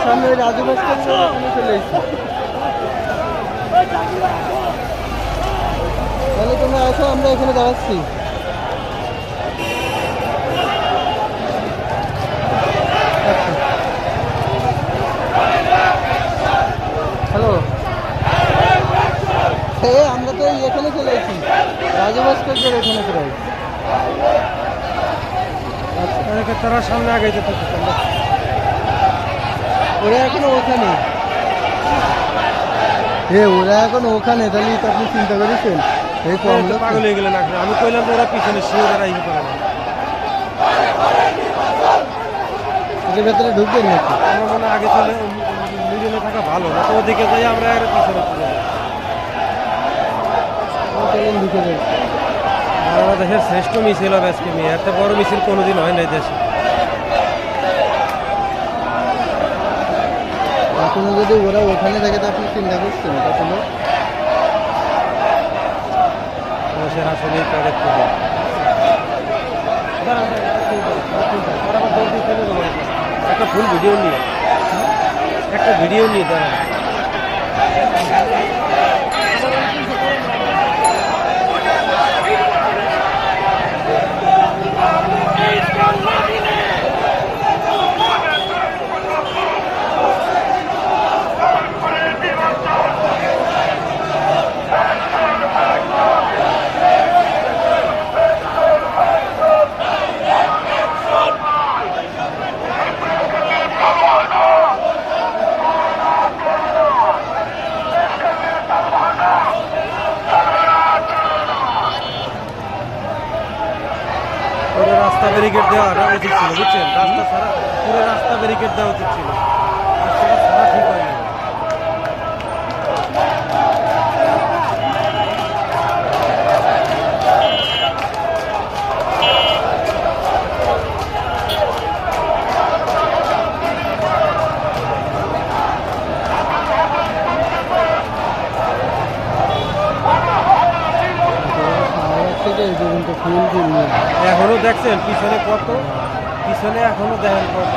সামনে রাজু ভাস্কর চলে এসেছি। তাহলে তোমরা আসো, আমরা এখানে দাঁড়াচ্ছি। হ্যালো, আমরা তো এখানে চলে এসেছি, রাজু ভাস্কর্যের এখানে প্রায়। আচ্ছা, তারা সামনে আগে যেতে ওরা এখনো ওখানে, ওরা এখন ওখানে। তাহলে তো আপনি চিন্তা করেছেন পাগল হয়ে গেলেন। আমি কইলাম ওরা পিছনে শিও তারা ই করে না, এর ভেতরে ঢুকবেন নাকি? আমার মনে আগে চলে মিডিলে থাকা ভালো না, তো ওদিকে যাই আমরা আর পিছনে চলেন ঢুকে যাই। আমরা দেশের শ্রেষ্ঠ মিছিল হবে আজকে। এত বড় মিছিল কোনোদিন হয় নাই দেশে। এখনো যদি ওরা ওখানে থাকে তো আপনি চিন্তা করছেন আসলে মানুষের আসলে একটা ফুল ভিডিও নিয়ে দাঁড়ান। পুরো রাস্তা ব্যারিকেড দেওয়াটা উচিত ছিল, বুঝছেন? রাস্তা ছাড়া পুরো রাস্তা ব্যারিকেড দেওয়া উচিত ছিল, রাস্তাটা ছাড়া ঠিক হয়নি। এখনো দেখছেন পিছনে কত, পিছনে এখনো দেখেন কত।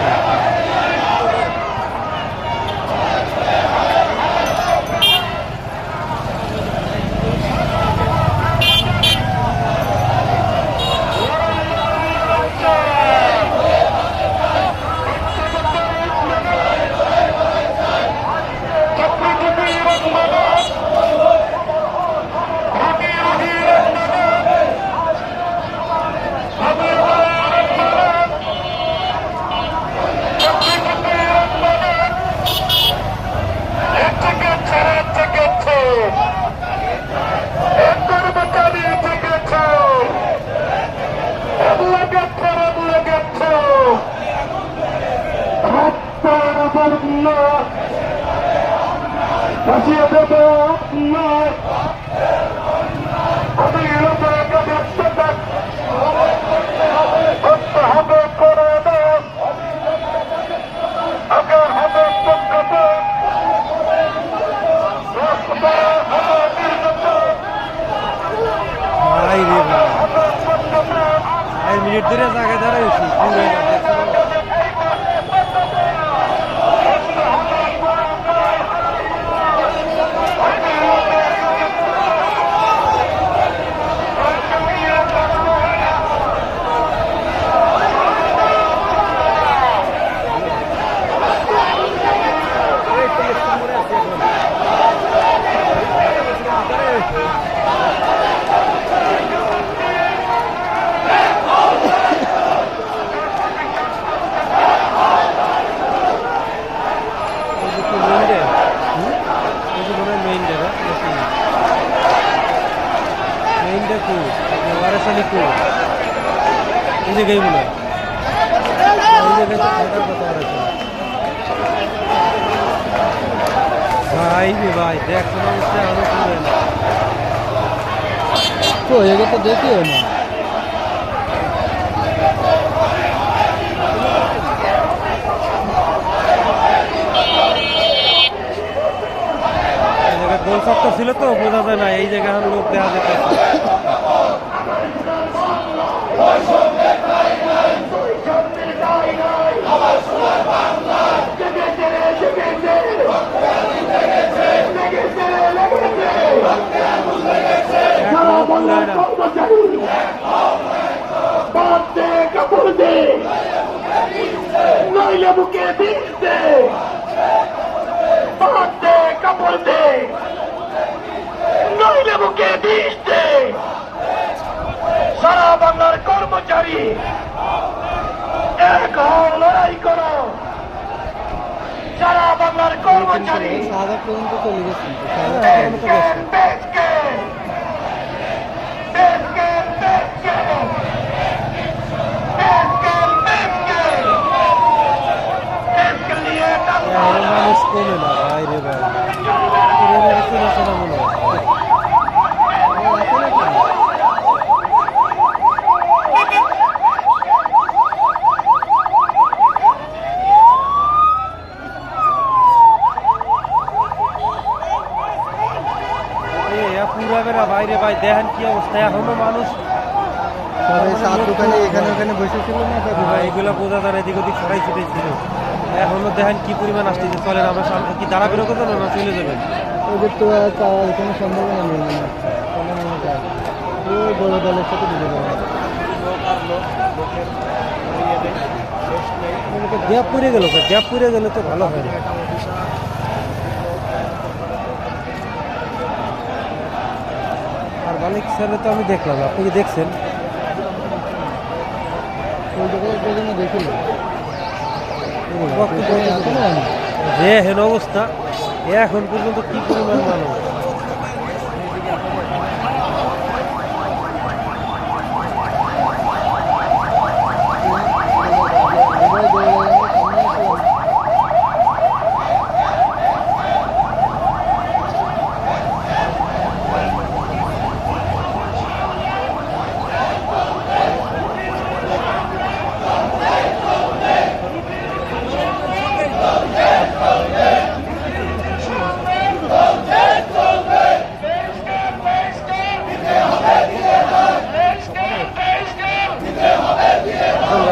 মিনিট ধরে জায়গায় দাঁড়াইছি এই জায়গায় মনে হয় এই জায়গায় থাকার কথা আছে। ভাই ভাই দেখছেন অবস্থা আরো শুনবেন তো এগুলো তো দেখিও না। এই জায়গায় গোল শক্ত ছিল তো বোঝা যায় না, এই জায়গায় লোক দেখা যেত। আমার পুরায় না। কর্মচারী বাদ দে কাপড় দে নইলে বুকে বিষ দে বাদ দে কাপড় দে নইলে বুকে বিষ দে সারা বাংলার কর্মচারী এক হও লড়াই করো সারা বাংলার কর্মচারী সাদা পর্যন্ত চলে গেছেন তো, সাদা পর্যন্ত গেছে। এর মানুষ কমে না ভাই রে ভাই, এর চেনা চেনা মনে হয়। এত নাকি? পুরাবে না বাইরে ভাই, দেখেন কি অবস্থা, এখনো মানুষ সবাই সাত দোকানে এখানে ওখানে বসেছিল না দাদু ভাই? এগুলো বোঝা যারা এদিক ওদিক সরাই ছিটাই ছিল। এখনো দেখেন কি পরিমাণ আসতেছে। চলেন আমরা সামনে কি দাঁড়াবেন ওকে না না চলে যাবেন? ওদের তো আর চাওয়ার কোনো সম্ভাবনা নেই মনে হচ্ছে। কোনো মনে চায় ওই বড় দলের সাথে ঢুকে যাবে। গ্যাপ পড়ে গেল, গ্যাপ পড়ে গেলে তো ভালো হয় না। আর মালিক স্যারে তো আমি দেখলাম, আপনি কি দেখছেন? ওই জায়গায় পর্যন্ত দেখিল যে হেন অবস্থা, এখন পর্যন্ত কি পরিমাণ মানুষ।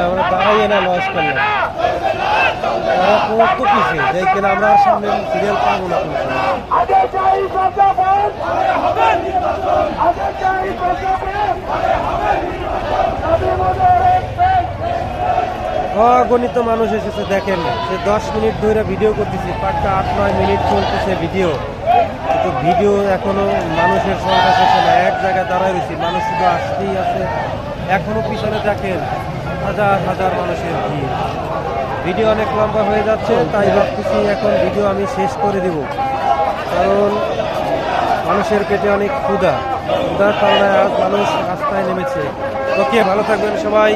আমরা দাঁড়াইয়ে না লস করলাম, ওরা কত পিছিয়ে যাই কিনা আমরা আর সামনে সিরিয়াল পাবো না কোনো সময়। আগে চাই প্রজাপন আগে চাই প্রজাপন অগণিত মানুষ এসেছে দেখেন, সে 10 মিনিট ধরে ভিডিও করতেছি, পাক্কা 8-9 মিনিট চলতেছে ভিডিও, কিন্তু ভিডিও এখনো মানুষের সংখ্যা শেষে না। এক জায়গায় দাঁড়ায় রয়েছি, মানুষ শুধু আসতেই আছে। এখনো পিছনে দেখেন হাজার হাজার মানুষের ভিড়। ভিডিও অনেক লম্বা হয়ে যাচ্ছে, তাই ভাবতেছি এখন ভিডিও আমি শেষ করে দেব, কারণ মানুষের পেটে অনেক ক্ষুধা, ক্ষুধার কারণে আজ মানুষ রাস্তায় নেমেছে। ওকে, ভালো থাকবেন সবাই।